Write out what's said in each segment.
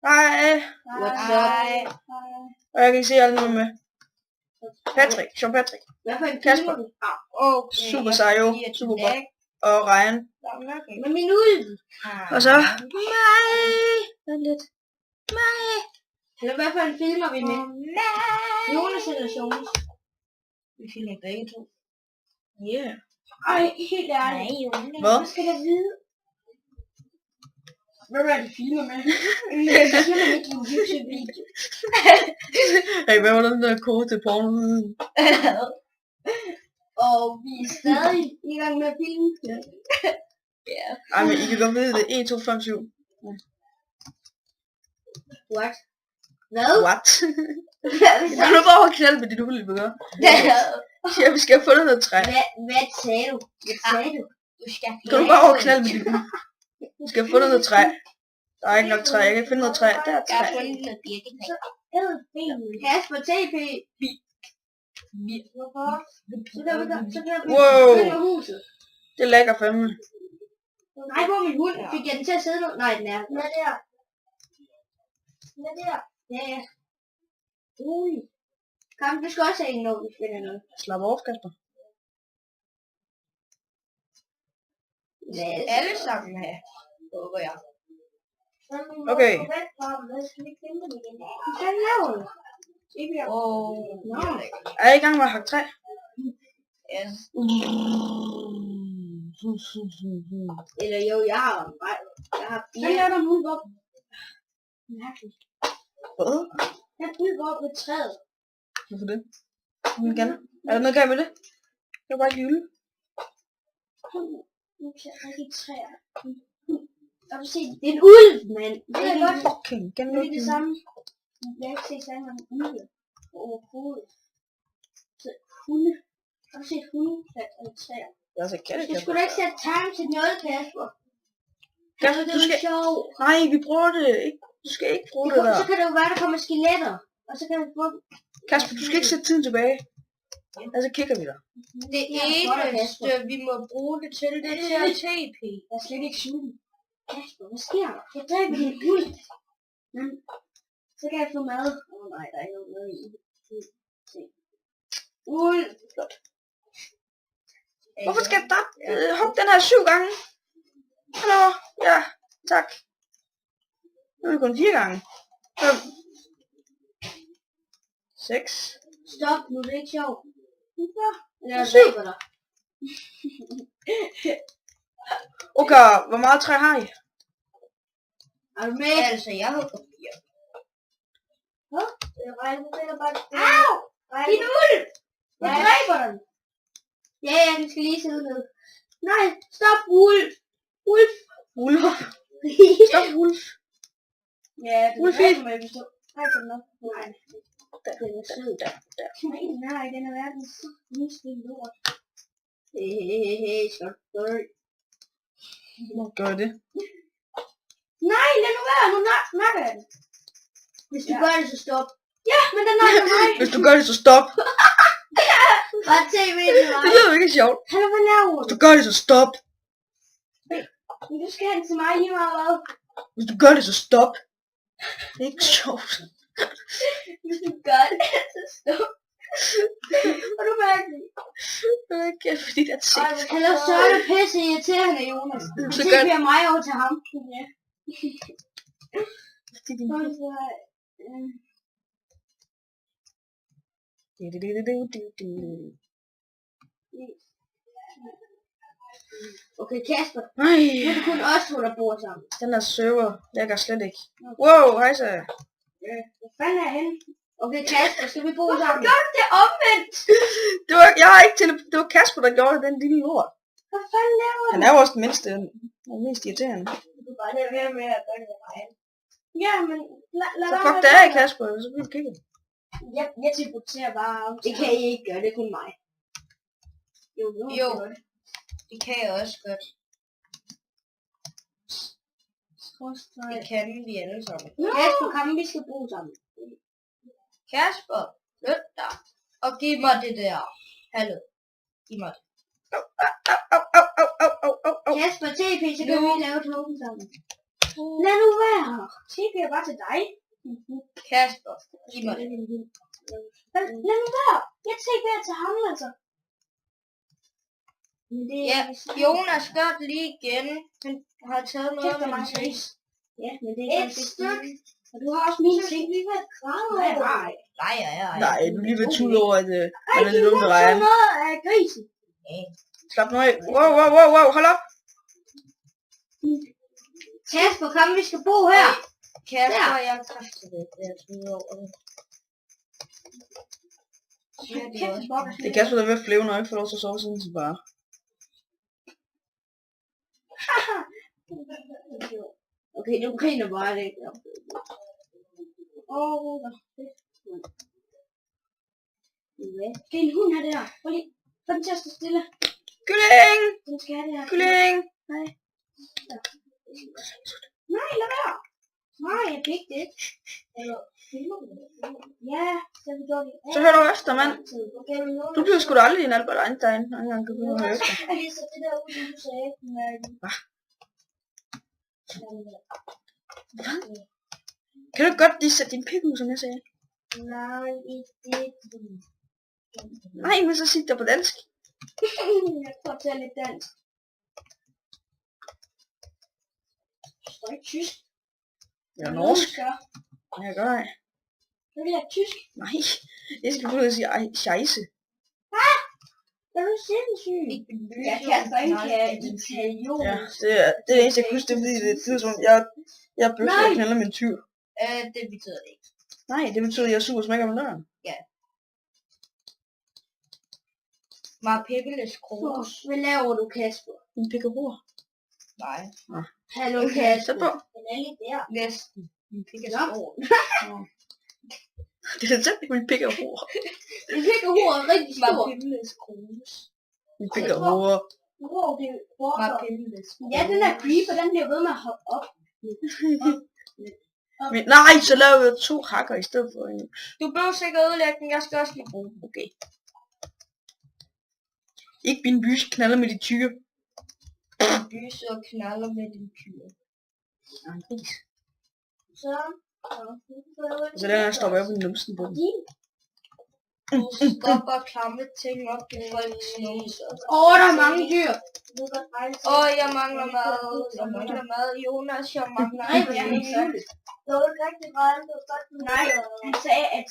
Hej. What's up? Og jeg kan ikke se alle nu med. Patrick, Sean Patrick. Hvad for en Kasper. film? Okay. Super Sayo, super godt. Og Ryan. Med min ulv. Og så mig. Vent lidt. Mig. Eller hvad for en film er vi med? Jonas eller Jonas? Vi filmer begge to. Yeah. Ej, helt ærligt. Hvad? Hvad skal jeg vide? Hvad er det filmer med? Jeg filmer ikke en YouTube-video. Hey, hvad var den der kode til porno? Og vi er stadig i gang med at filme. Ja. Ej, men I kan godt vide det. 1, 2, 5, 7. What? Hvad? What? Du kan bare knalde med dit ulv, ikke? Ja, vi skal have fundet noget træ. Hvad sagde du? Hvad sagde du? Du skal Kan du bare knalde med dit ulv? Vi skal have fundet noget træ. Der er ikke nok træ. Jeg kan ikke finde noget træ. Der er træ. Jeg har fundet noget birketræ. Kasper TP. Hvorfor? Wow. Huset. Det er lækker fandme. Nej, hvor er min hund? Fik jeg den til at sidde nu? Nej, den er. Den er der. Den er der. Ja, ja. Ui. Kom, du skal også have en, når vi finder noget. Slap af, Kasper. Alle sammen her, håber jeg. Okay. Hvad skal vi finde dem igen? Hvad laver du? Er I i gang med at hakke træ? Ja. Eller jo, jeg har fire. Hvad laver der nu op? Mærkeligt. Hvad? Jeg bygger op med træet. Hvorfor det? Vil gerne? Er der noget galt med det? Det er bare ikke jule. Nu kan jeg ikke træer. Jeg vil se, det er en ulv, mand. Det er godt. Fucking, Det er det samme. Jeg har ikke set sådan en ulv overhovedet. Så hunde. Jeg har set hunde og træer. Jeg så kan det Jeg skulle da ikke sætte tegn til noget, Kasper. Kasper, du skal... sjov. Nej, vi bruger det. Du skal ikke bruge det der. Så kan det jo være, der kommer skeletter. Og så kan vi få... Kasper, du skal ikke sætte tiden tilbage. Og så kigger vi der. Det eneste, vi må bruge det til, det er TP. Jeg er slet ikke sulten. Kasper, hvad sker der? Jeg dræber din hund. Så kan jeg få mad. Nej, der er ikke noget i. Flot. Hvorfor skal jeg hugge den her 7 gange? Hallo? Ja, tak. Nu er det kun 4 gange. 5. 6. Stop, nu er det ikke sjovt. Jeg dræber dig. Okay, hvor meget træ har I? Er du med? Altså, jeg hugger 4. Hvad? Jeg regner bare... Au! Din ulv! Jeg dræber den. Ja, den skal lige sidde ned. Nej, stop, Ulf! Ulf! Stop, Ulf! Ja, den dræber mig, hvis du... Nej, den er... Nej. Den er sød. Nej, den er verdens mindste lort. Hey, stop, sorry. Gør det? Nej, lad nu være, nu nakker jeg den. Hvis du gør det, så stop. Ja, men den nakker mig. Hvis du gør det, så stop. Bare tv til mig. Det lyder jo ikke sjovt. Hallo, hvad laver du? Hvis du gør det, så stop. Men du skal hen til mig lige meget hvad? Hvis du gør det, så stop. Det er ikke sjovt. Hvis du gør det, så stop. Og du mærkeligt. Okay, fordi det er sikkert. Hallo, så er det pisse irriterende, Jonas. Så Det gør bliver mig over til ham. Ja. Fordi din Okay, Kasper. Nej. Nu er det kun os to, der bor sammen. Den der server lægger slet ikke. Wow, hej så. Hvor fanden er jeg henne? Okay, Kasper, skal vi bo sammen? Hvorfor gør du det omvendt? Jeg har ikke det var Kasper, der gjorde det, den lille lort. Hvad fanden laver du? Han er jo også den mindste, den mest irriterende. Du kan bare lade være med at gøre det mig. Ja, men lad Så fuck det af, Kasper, så bliver du kigget. Jeg teleporterer bare. Det kan I ikke gøre, det er kun mig. Jo. Det kan jeg også godt. Det kan vi alle sammen. Kasper, kom, vi skal bo sammen. Kasper, flyt dig. Og giv mig det der. Hallo. Giv mig det. Au. Kasper, TP, så kan vi lave togen sammen. Lad nu være. Tip jeg bare til dig. Kasper, giv mig det. Lad nu være. Jeg tipper til ham altså. Ja, Jonas gør det lige igen. Han har taget noget Kæft, hvor med mange en ting. Ja, men det er et stykke. Og du har også mine ting. Vi vil græde. Nej. Nej, du er lige ved tulle over, at han er lidt ung med Ryan. noget af grisen. Slap nu af. Wow, hold op. Kasper, kom, vi skal bo her. Kasper, jeg er kraftig ved det. Jeg tror over det. Det er Kasper, der er ved at flæve, når jeg ikke får lov til at sove siden til bare. Okay, du griner bare det. Det er en hund her der. Prøv lige. Få den til at stå stille. Kylling! Den skal have det her. Kylling! Nej, lad være. Nej, jeg fik det. Ja, så vi gjorde det. Så hører du efter, mand. Du bliver sgu da aldrig en Albert Einstein, når han kan begynde at høre efter. Så det der ud, du sagde. Hvad? Kan du ikke godt lige sætte din pik ud, som jeg sagde? Nej, ikke det. Nej, men så sig det på dansk. Jeg prøver at tale lidt dansk. Står ikke tysk? Jeg er norsk. Jeg gør det. Det er ikke tysk. Nej, jeg skal prøve at sige scheisse. Er du sindssyg? Jeg kan altså ikke italien. Ja, det er det eneste, jeg kan huske, det er fordi, det er et tidspunkt, jeg bøffer og knaller min tyr. Det betyder det ikke. Nej, det betyder, at jeg suger smækker med døren. Ja. Marpebeles krus. Hvad laver du, Kasper? Min pik og hår. Nej. Hallo, Kasper. Tæt på. Den er lige der. Næsten. Min pik er stor. Det er tæt på min pik og hår. Den pik og hår er rigtig stor. Marpebeles krus. Min pik og hår. Wow, det er hår. Marpebeles krus. Ja, den der creeper, den bliver ved med at hoppe op. Men, nej, så laver jeg 2 hakker i stedet for en. Du behøver sikkert ødelægge den. Jeg skal også lige bruge den. Okay. Ikke min bys knaller med de tyre. Lyse og knaller med din kyr. Ja, en gris. Så Så den her stopper jeg på numsen på den. Du stopper klamme ting op i folks numser. der er mange dyr. Jeg mangler mad. Jeg mangler mad. Jonas, jeg mangler Nej, hvor er det sørgeligt. Det var ikke rigtig regnet. Nej, han sagde, at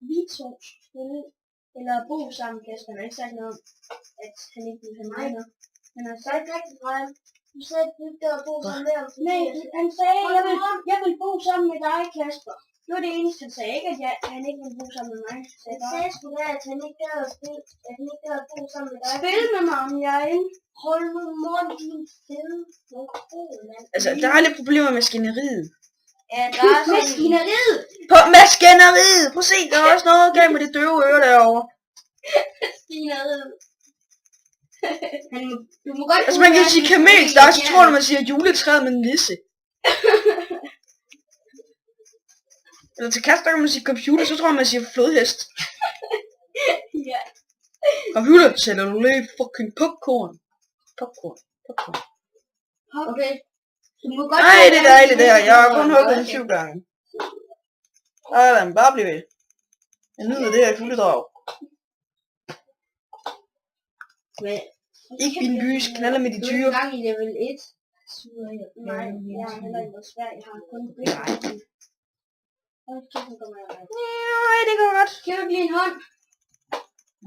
vi to skulle eller bo sammen, Kasper. Han har ikke sagt noget om, at han ikke ville have mig med. Han har sagt rigtig regnet. Du sagde, at du ikke gad at bo sammen med ham. Nej, han sagde, at jeg vil bo sammen med dig, Kasper. Det var det eneste, han sagde. Ikke, at han ikke ville bo sammen med mig. Han sagde sgu da, at han ikke gad at bo sammen med dig. Spil med mig, om jeg er inde. Hold nu mund, din fede. Altså, der er lidt problemer med maskineriet. Ja, der er sådan... Maskineriet! På maskineriet! Prøv at se, der er også noget galt med det døve øre derovre. Maskineriet. Du må godt... Altså, man kan sige kamelstag, så tror du, man siger juletræet med en nisse. Eller til Kasper kan man sige computer, så tror man siger flodhest. Ja. Computer, sælger du lige fucking popcorn. Popcorn. Okay. Du må godt... Ej, det er dejligt det her. Jeg har kun hugget den 7 gange. Sådan, bare bliv ved. Jeg nyder det her i fulde drag. Ikke min bys knaller med de Du er tyre. i gang i level 1. Nej, jeg har heller ikke noget svært. Jeg har kun blik. Nej, det går godt. Kan du blive en hånd?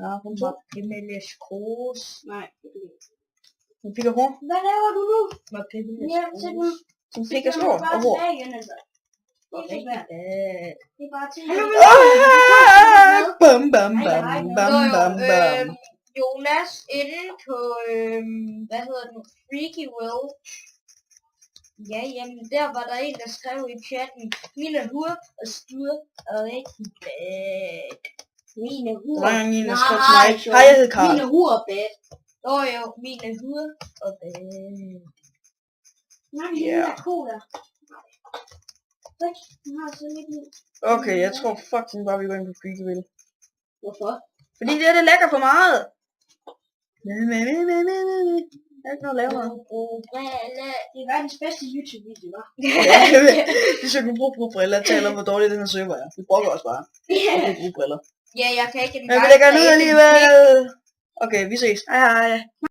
Ja, hun var Marpebeles krus. Nej. hun fik hår. Hvad laver du nu? Marpebeles Ja, til den. Hun fik hår og hår. Det er ikke svært. Det er bare til. Bam, bam, bam, bam, bam, bam. Jonas inde på, hvad hedder det nu, Freaky Will. Ja, jamen, der var der en, der skrev i chatten, mine hur og styr er rigtig bad. Mine hur. Der var en, der skrev til mig, hej, jeg hed Karl. Mine hur er bad. Jo, mine hur og bad. Nej, det er der cola. Okay, jeg tror fucking bare, vi går ind på Freaky Will. Hvorfor? Fordi det er det lækker for meget. Jeg har ikke noget at lave noget. Det er verdens bedste YouTube-video, hva'? Ja, vi skal kunne bruge briller og tale om, hvor dårlig den her server er. Vi brokker os bare. Og bruge briller. Ja, jeg kan ikke Men vi lægger den ud alligevel. Okay, vi ses. Hej hej.